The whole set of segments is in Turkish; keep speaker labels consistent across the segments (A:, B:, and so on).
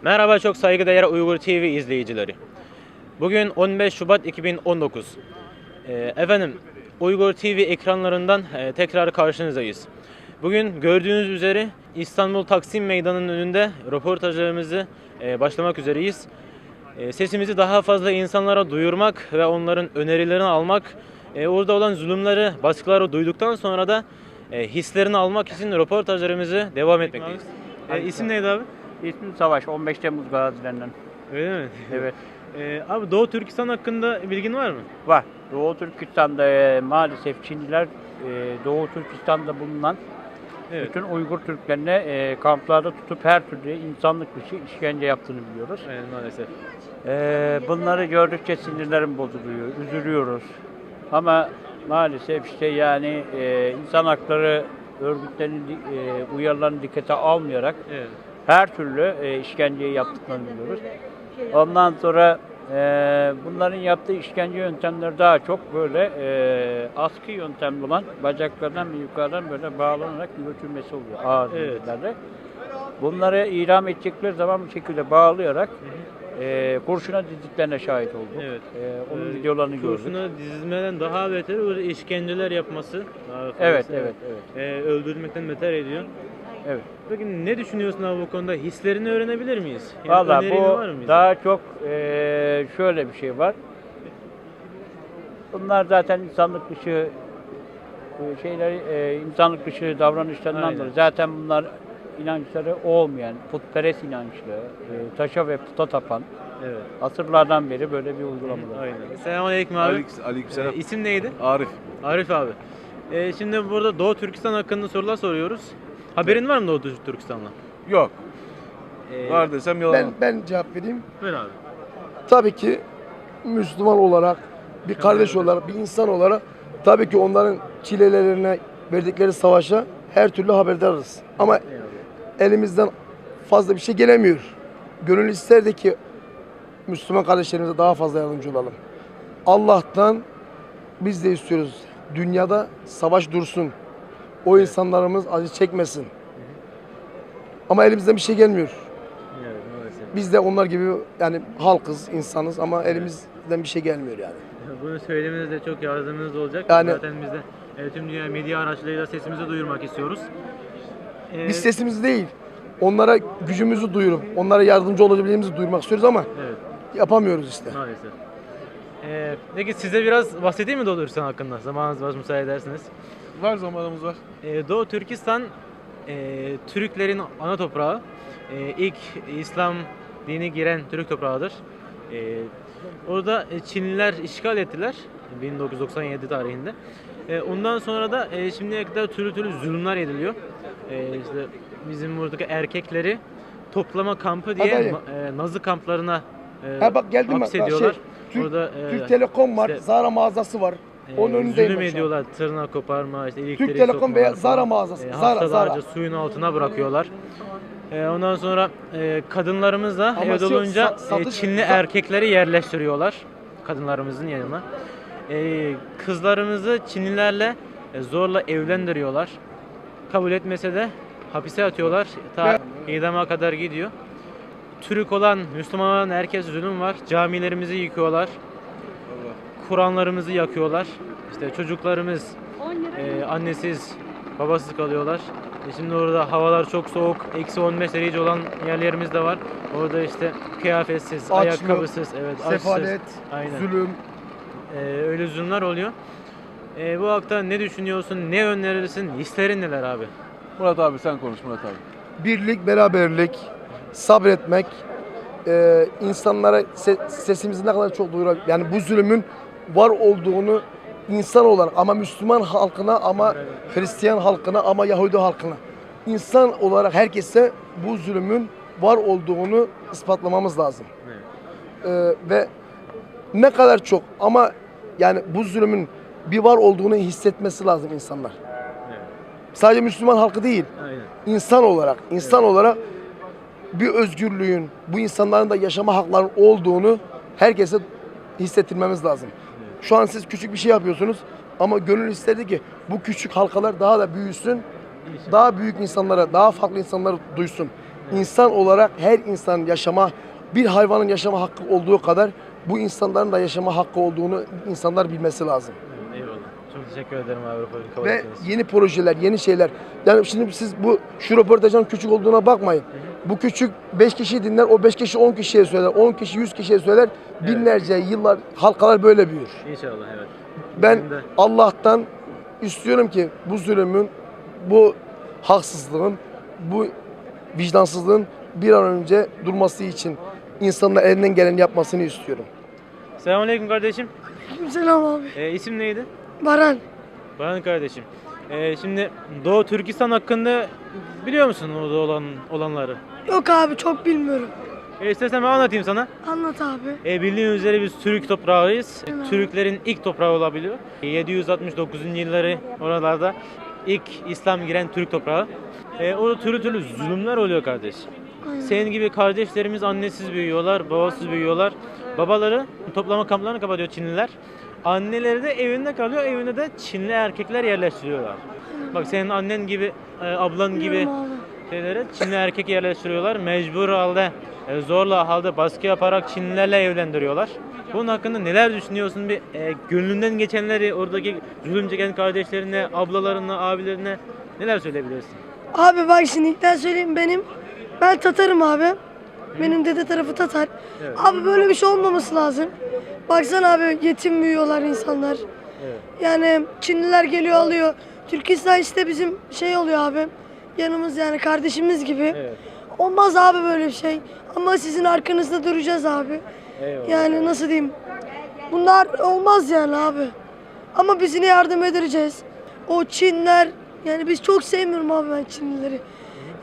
A: Merhaba çok saygıdeğer Uygur TV izleyicileri. Bugün 15 Şubat 2019. Efendim Uygur TV ekranlarından tekrar karşınızdayız. Bugün gördüğünüz üzere İstanbul Taksim Meydanı'nın önünde röportajlarımızı başlamak üzereyiz. Sesimizi daha fazla insanlara duyurmak ve onların önerilerini almak, orada olan zulümleri, baskıları duyduktan sonra da hislerini almak için röportajlarımızı devam etmekteyiz. İsim neydi abi?
B: İsmim Savaş, 15 Temmuz gazilerinden.
A: Öyle mi?
B: Evet.
A: Abi Doğu Türkistan hakkında bilgin var mı?
B: Var. Doğu Türkistan'da maalesef Çinliler Doğu Türkistan'da bulunan bütün Uygur Türklerine kamplarda tutup her türlü insanlık dışı işkence yaptığını biliyoruz.
A: Evet, maalesef.
B: Bunları gördükçe sinirlerim bozuluyor, üzülüyoruz. Ama maalesef işte yani insan hakları örgütlerinin uyarılarını dikkate almayarak
A: Evet.
B: her türlü işkenceyi yaptıklarını biliyoruz. Ondan sonra bunların yaptığı işkence yöntemleri daha çok böyle askı yöntemli olan bacaklardan ve yukarıdan böyle bağlanarak götürmesi oluyor ağır zincirlerle. Bunları idam edecekleri zaman bu şekilde bağlayarak kurşuna dizdiklerine şahit olduk.
A: Evet.
B: Onun videolarını gördük.
A: Kurşuna dizilmeden daha beter böyle işkenceler yapması.
B: Evet.
A: Öldürmekten beter ediyor.
B: Evet.
A: Peki ne düşünüyorsun abi bu konuda? Hislerini öğrenebilir miyiz?
B: Valla
A: önerin var mı
B: bu
A: bize?
B: daha çok şöyle bir şey var. Bunlar zaten insanlık dışı insanlık dışı davranışlarından
A: Aynen.
B: dolayı. Zaten bunlar inançları olmayan, putperest inançlı, taşa ve puta tapan,
A: Evet.
B: asırlardan beri böyle bir uygulamalar.
A: Aynen. Selamünaleyküm abi.
C: Aleykümselam.
A: İsim neydi?
C: Arif.
A: Arif abi. Şimdi burada Doğu Türkistan hakkında sorular soruyoruz. Haberin var mı Doğu Türkistan'la?
C: Yok.
A: Ee,
C: Var desem yalan.
D: Ben cevap vereyim.
A: Ver abi.
D: Tabii ki Müslüman olarak, bir kardeş olarak, bir insan olarak tabii ki onların çilelerine, verdikleri savaşa her türlü haberdarız. Ama elimizden fazla bir şey gelemiyor. Gönül isterdi ki Müslüman kardeşlerimize daha fazla yardımcı olalım. Allah'tan biz de istiyoruz. Dünyada savaş dursun. O insanlarımız acı çekmesin. Ama elimizden bir şey gelmiyor.
A: Evet, maalesef.
D: Biz de onlar gibi yani halkız, insanız ama elimizden bir şey gelmiyor yani.
A: Bunu söylemenizde çok yardımınız olacak.
D: Yani-
A: Zaten biz de tüm dünya medya araçlarıyla sesimizi duyurmak istiyoruz.
D: Biz sesimizi değil, onlara gücümüzü duyurup, onlara yardımcı olabileceğimizi duyurmak istiyoruz ama
A: Evet,
D: yapamıyoruz işte.
A: maalesef. Peki size biraz bahsedeyim mi Doğu Türkistan hakkında? Zamanınız var, müsaade ederseniz.
C: Var zamanımız var.
A: Doğu Türkistan Türklerin ana toprağı. İlk İslam dini giren Türk toprağıdır. Orada Çinliler işgal ettiler 1997 tarihinde. Ondan sonra da şimdiye kadar türlü zulümler ediliyor. İşte bizim buradaki erkekleri toplama kampı diye
D: Adayım.
A: Nazı kamplarına
D: Ha bak geldim ben.
A: hapsediyorlar.
D: Türk,
A: Orada
D: Türk Telekom var,
A: işte-
D: Zara mağazası var. Onun önündeyim
A: zulüm
D: ben şu an.
A: ediyorlar, tırnak koparma, işte elektrik
D: Türk Telekom
A: sokmalar
D: veya
A: falan.
D: Zara mağazası. Zara,
A: Haftalarca
D: Zara.
A: suyun altına bırakıyorlar. Ondan sonra kadınlarımız da
D: Ama
A: evde
D: şey,
A: olunca
D: satış-
A: Çinli erkekleri yerleştiriyorlar kadınlarımızın yanına. Kızlarımızı Çinlilerle zorla evlendiriyorlar. Kabul etmese de hapise atıyorlar. Ta idama kadar gidiyor. Türk olan, Müslüman olan herkes zulüm var. Camilerimizi yıkıyorlar. Kur'anlarımızı yakıyorlar. İşte çocuklarımız annesiz, babasız kalıyorlar. Şimdi orada havalar çok soğuk, -15 derece olan yerlerimiz de var. Orada işte kıyafetsiz,
D: Açlık,
A: ayakkabısız, evet, açsız.
D: Sefalet,
A: Aynen.
D: zulüm.
A: Öyle zulümler oluyor. Bu hakta ne düşünüyorsun, ne önerirsin, hislerin neler abi?
C: Murat abi sen konuş Murat abi.
D: Birlik, beraberlik, sabretmek, insanlara sesimizi ne kadar çok duyurabilir. Yani bu zulümün var olduğunu insan olarak ama Müslüman halkına ama Hristiyan halkına ama Yahudi halkına insan olarak herkese bu zulümün var olduğunu ispatlamamız lazım. Ve ne kadar çok ama yani bu zulümün bir var olduğunu hissetmesi lazım insanlar.
A: Evet.
D: Sadece Müslüman halkı değil,
A: Aynen.
D: insan olarak bir özgürlüğün, bu insanların da yaşama haklarının olduğunu herkese hissettirmemiz lazım. Şu an siz küçük bir şey yapıyorsunuz ama gönül isterdi ki bu küçük halkalar daha da büyüsün, daha büyük insanlara, daha farklı insanlara duysun. İnsan olarak her insan yaşama, bir hayvanın yaşama hakkı olduğu kadar bu insanların da yaşama hakkı olduğunu insanlar bilmesi lazım.
A: Eyvallah. Çok teşekkür ederim abi. Kabul
D: Ve
A: ettiğiniz için.
D: yeni projeler, yeni şeyler. Yani şimdi siz şu röportajın küçük olduğuna bakmayın. Bu küçük 5 kişi dinler, o 5 kişi 10 kişiye söyler, 10 kişi 100 kişiye söyler. Binlerce yıllar, halkalar böyle büyür.
A: İnşallah evet.
D: Ben
A: Bizim de-
D: Allah'tan istiyorum ki bu zulümün, bu haksızlığın, bu vicdansızlığın bir an önce durması için insanlar elinden geleni yapmasını istiyorum.
A: Selamünaleyküm kardeşim.
E: Selam abi.
A: İsim neydi?
E: Baran.
A: Baran kardeşim. Şimdi Doğu Türkistan hakkında biliyor musun orada olanları?
E: Yok abi çok bilmiyorum.
A: İstersen ben anlatayım sana.
E: Anlat abi.
A: Bildiğin üzere biz Türk toprağıyız.
E: Evet.
A: Türklerin ilk toprağı olabiliyor. 769. yılları oralarda ilk İslam giren Türk toprağı. Orada türlü zulümler oluyor kardeş.
E: Aynen.
A: Senin gibi kardeşlerimiz annesiz büyüyorlar, babasız büyüyorlar. Babaları toplama kamplarını kapatıyor Çinliler. Anneleri de evinde kalıyor, evine de Çinli erkekler yerleştiriyorlar. Bak senin annen gibi, ablan gibi
E: Biliyorum abi.
A: şeylere Çinli erkek yerleştiriyorlar. Mecbur halde, zorla halde baskı yaparak Çinlilerle evlendiriyorlar. Bunun hakkında neler düşünüyorsun? Bir gönlünden geçenleri, oradaki zulüm çeken kardeşlerine, ablalarına, abilerine neler söyleyebilirsin?
E: Abi bak şimdi ilkten söyleyeyim ben Tatarım abi. Benim dede tarafı Tatar.
A: Evet.
E: Abi böyle bir şey olmaması lazım. Baksana abi yetim büyüyorlar insanlar.
A: Evet.
E: Yani Çinliler geliyor alıyor. Türkistan işte bizim şey oluyor abi. Yanımız yani kardeşimiz gibi.
A: Evet.
E: Olmaz abi böyle bir şey. Ama sizin arkanızda duracağız abi.
A: Eyvallah.
E: Yani nasıl diyeyim? Bunlar olmaz yani abi. Ama biz yine yardım edeceğiz. O Çinler yani biz çok sevmiyorum abi ben Çinlileri.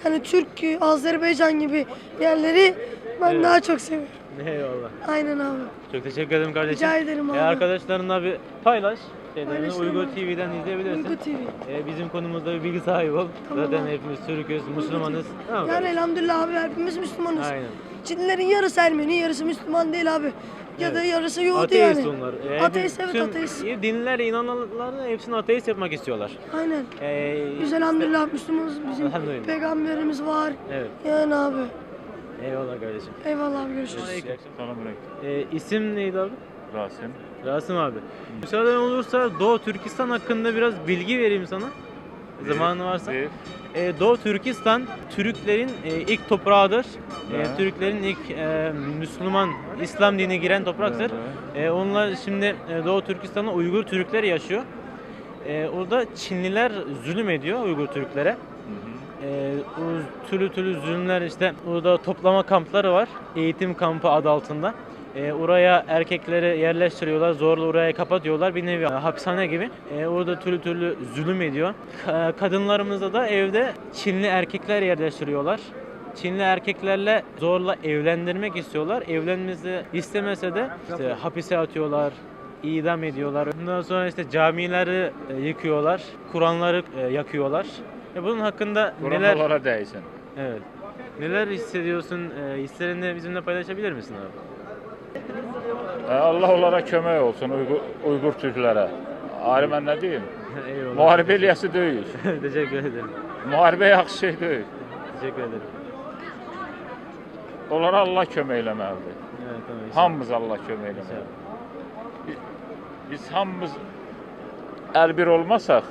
E: Yani Türk, Azerbaycan gibi yerleri ben
A: Evet.
E: daha çok seviyorum.
A: Eyvallah.
E: Aynen abi.
A: Çok teşekkür ederim kardeşim.
E: Rica ederim abi.
A: Arkadaşlarınla bir paylaş. Şeylerini
E: Paylaşırım
A: Uygur
E: abi.
A: TV'den izleyebilirsin.
E: Uygu TV.
A: Bizim konumuzda bir bilgi sahibi ol.
E: Tamam
A: Zaten
E: abi.
A: hepimiz Türk'üz, Müslümanız. Tamam
E: Yani
A: kardeşim?
E: elhamdülillah abi hepimiz Müslümanız.
A: Aynen.
E: Çinlilerin yarısı Ermeni, yarısı Müslüman değil abi. Ya da
A: Evet.
E: yarısı Yahudi
A: Ateist
E: yani.
A: onlar.
E: Ateist, evet,
A: tüm
E: ateist.
A: Dinlere inananları hepsini ateist yapmak istiyorlar.
E: Aynen. Biz
A: işte-
E: elhamdülillah Müslümanız. Bizim
A: Elhamdülillah.
E: peygamberimiz var.
A: Evet.
E: Yani abi.
A: Eyvallah kardeşim.
E: Eyvallah abi görüşürüz.
C: Selamünaleyküm.
A: İsim neydi abi?
C: Rasim.
A: Rasim abi. Müsaaden olursa Doğu Türkistan hakkında biraz bilgi vereyim sana. Zamanı varsa. Doğu Türkistan Türklerin ilk toprağıdır. Türklerin ilk Müslüman İslam dini giren topraktır. Onlar şimdi Doğu Türkistan'da Uygur Türkler yaşıyor. Orada Çinliler zulüm ediyor Uygur Türklere. O türlü zulümler işte orada toplama kampları var. Eğitim kampı adı altında. Oraya erkekleri yerleştiriyorlar, zorla oraya kapatıyorlar. Bir nevi hapishane gibi. Orada türlü zulüm ediyor. Kadınlarımıza da evde Çinli erkekler yerleştiriyorlar. Çinli erkeklerle zorla evlendirmek istiyorlar. Evlenmesi istemese de işte hapise atıyorlar, idam ediyorlar. Ondan sonra işte camileri yıkıyorlar, Kur'anları yakıyorlar. Bunun hakkında neler
C: değilsin.
A: evet. Neler hissediyorsun? Hislerini bizimle paylaşabilir misin abi?
C: Allah onlara kömək olsun Uygur Türklərə. Ayrı mən nə deyim?
A: Eyvallah.
C: Müharibə eləyəsi deyil.
A: Teşekkür ederim.
C: Müharibə yaxşı şey deyil.
A: Teşekkür ederim.
C: Onlara Allah kömək eləməlidir.
A: Evet, tamam. inşallah.
C: Hamımız Allah kömək eləməlidir. Biz hamımız əlbir olmasaq,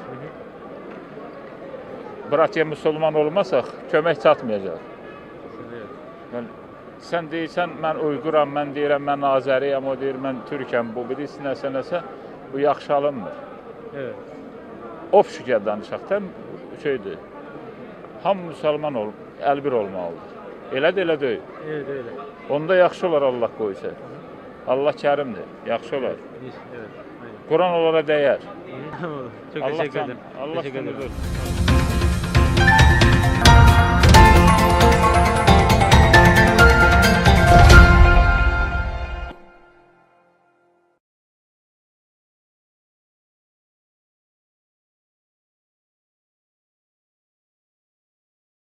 C: bratya müsəlman olmasaq kömək çatmayacaq.
A: Evet.
C: Yəni, sən deyirsən, mən Uyğuram, mən deyirəm, mən Azəriyəm, o deyir, mən Türkəm, bu birisi nəsə, bu yaxşı alınmır.
A: Evet.
C: Obşükə danışaq da şeydir, hamı müsəlman olub, əlbir olmalıdır. Elə də elə deyil.
A: Evet öyle.
C: Onda yaxşı olar Allah qoysa. Allah kərimdir, yaxşı olar.
A: Evet. Aynen.
C: Quran onlara dəyər.
A: Tamam. Çok
C: Allah
A: teşekkür
C: can-
A: ederim.
C: Allah
A: Teşekkür ederim.
C: seni versin.